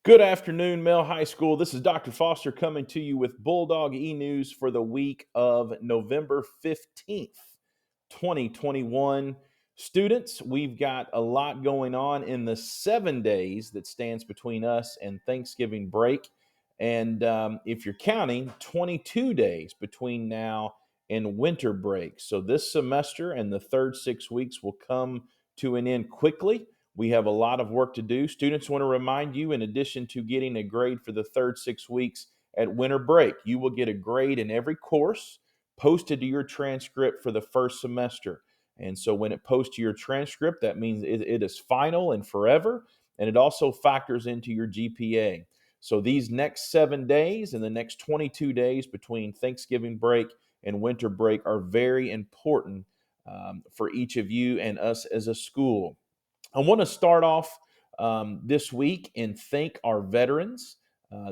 Good afternoon, Mel High School. This is Dr. Foster coming to you with Bulldog eNews for the week of November 15th, 2021. Students, we've got a lot going on in the 7 days that stands between us and Thanksgiving break. And if you're counting, 22 days between now and winter break. So this semester and the third 6 weeks will come to an end quickly. We have a lot of work to do. Students, want to remind you, in addition to getting a grade for the third 6 weeks at winter break, you will get a grade in every course posted to your transcript for the first semester. And so when it posts to your transcript, that means it is final and forever. And it also factors into your GPA. So these next 7 days and the next 22 days between Thanksgiving break and winter break are very important for each of you and us as a school. I want to start off this week and thank our veterans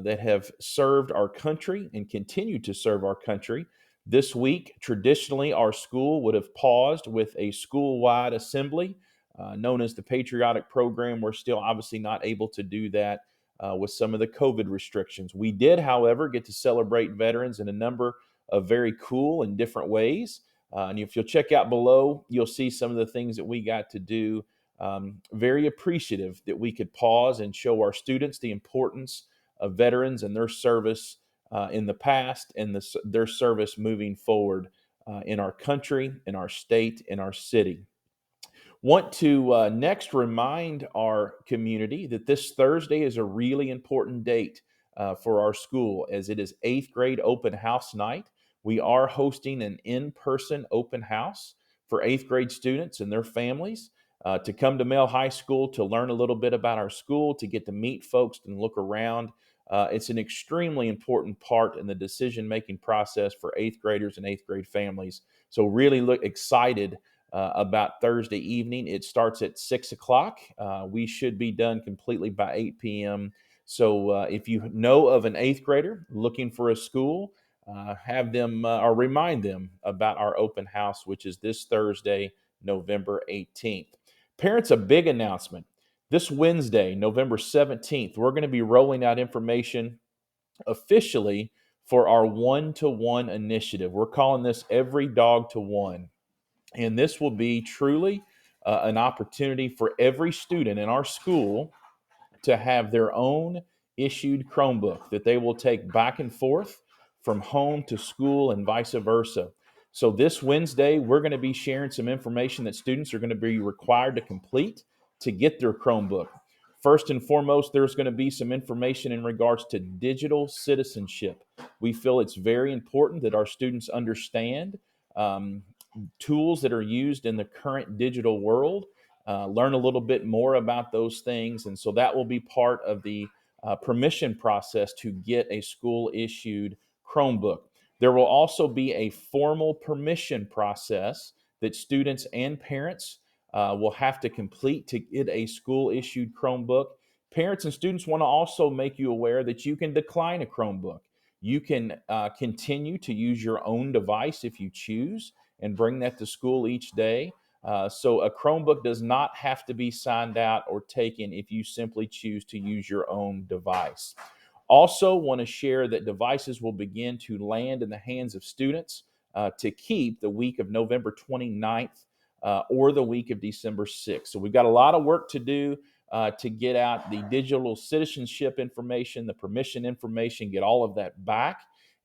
that have served our country and continue to serve our country. This week, traditionally, our school would have paused with a school-wide assembly known as the Patriotic Program. We're still obviously not able to do that with some of the COVID restrictions. We did, however, get to celebrate veterans in a number of very cool and different ways. And if you'll check out below, you'll see some of the things that we got to do. Very appreciative that we could pause and show our students the importance of veterans and their service in the past and their service moving forward in our country, in our state, in our city. Want to next remind our community that this Thursday is a really important date for our school, as it is eighth grade open house night. We are hosting an in-person open house for eighth grade students and their families to come to Male High School to learn a little bit about our school, to get to meet folks and look around. It's an extremely important part in the decision-making process for eighth graders and eighth grade families. So really look excited about Thursday evening. It starts at 6 o'clock. We should be done completely by 8 p.m. So if you know of an eighth grader looking for a school, have them or remind them about our open house, which is this Thursday, November 18th. Parents, a big announcement. This Wednesday, November 17th, we're going to be rolling out information officially for our one-to-one initiative. We're calling this Every Dog to One. And this will be truly an opportunity for every student in our school to have their own issued Chromebook that they will take back and forth from home to school and vice versa. So this Wednesday, we're going to be sharing some information that students are going to be required to complete to get their Chromebook. First and foremost, there's going to be some information in regards to digital citizenship. We feel it's very important that our students understand tools that are used in the current digital world, learn a little bit more about those things. And so that will be part of the permission process to get a school issued Chromebook. There will also be a formal permission process that students and parents will have to complete to get a school issued Chromebook. Parents and students want to also make you aware that you can decline a Chromebook. You can continue to use your own device if you choose and bring that to school each day. So a Chromebook does not have to be signed out or taken if you simply choose to use your own device. Also, want to share that devices will begin to land in the hands of students to keep the week of November 29th or the week of December 6th. So we've got a lot of work to do to get out the digital citizenship information, the permission information, get all of that back,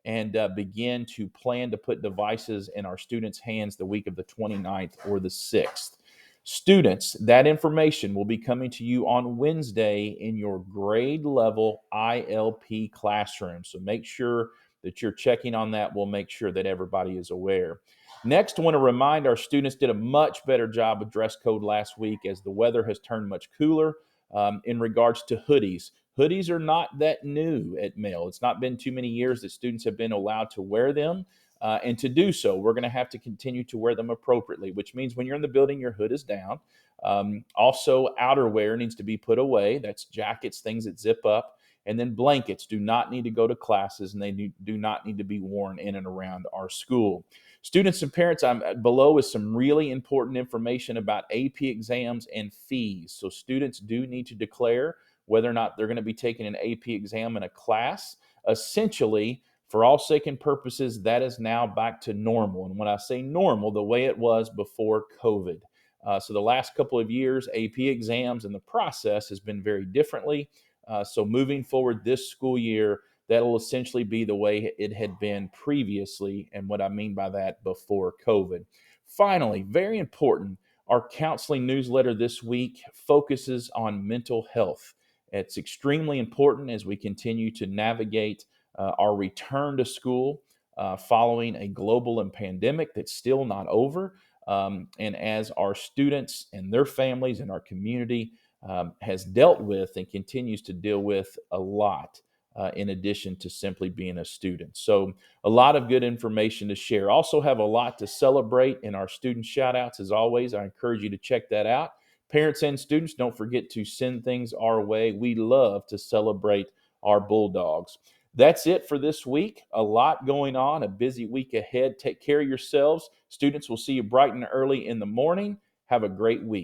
and begin to plan to put devices in our students' hands the week of the 29th or the 6th. Students, that information will be coming to you on Wednesday in your grade level ILP classroom. So make sure that you're checking on that. We'll make sure that everybody is aware. Next, I want to remind our students did a much better job with dress code last week as the weather has turned much cooler in regards to hoodies. Hoodies are not that new at Male. It's not been too many years that students have been allowed to wear them. And to do so, we're going to have to continue to wear them appropriately, which means when you're in the building, your hood is down. Also, outerwear needs to be put away. That's jackets, things that zip up. And then blankets do not need to go to classes, and they do not need to be worn in and around our school. Students and parents, below is some really important information about AP exams and fees. So students do need to declare whether or not they're going to be taking an AP exam in a class. Essentially, for all sake and purposes, that is now back to normal. And when I say normal, the way it was before COVID. So the last couple of years, AP exams and the process has been very differently. So moving forward this school year, that'll essentially be the way it had been previously. And what I mean by that, before COVID. Finally, very important, our counseling newsletter this week focuses on mental health. It's extremely important as we continue to navigate our return to school following a global and pandemic that's still not over. And as our students and their families and our community has dealt with and continues to deal with a lot, in addition to simply being a student. So, a lot of good information to share. Also, have a lot to celebrate in our student shout outs. As always, I encourage you to check that out. Parents and students, don't forget to send things our way. We love to celebrate our Bulldogs. That's it for this week. A lot going on, a busy week ahead. Take care of yourselves. Students, will see you bright and early in the morning. Have a great week.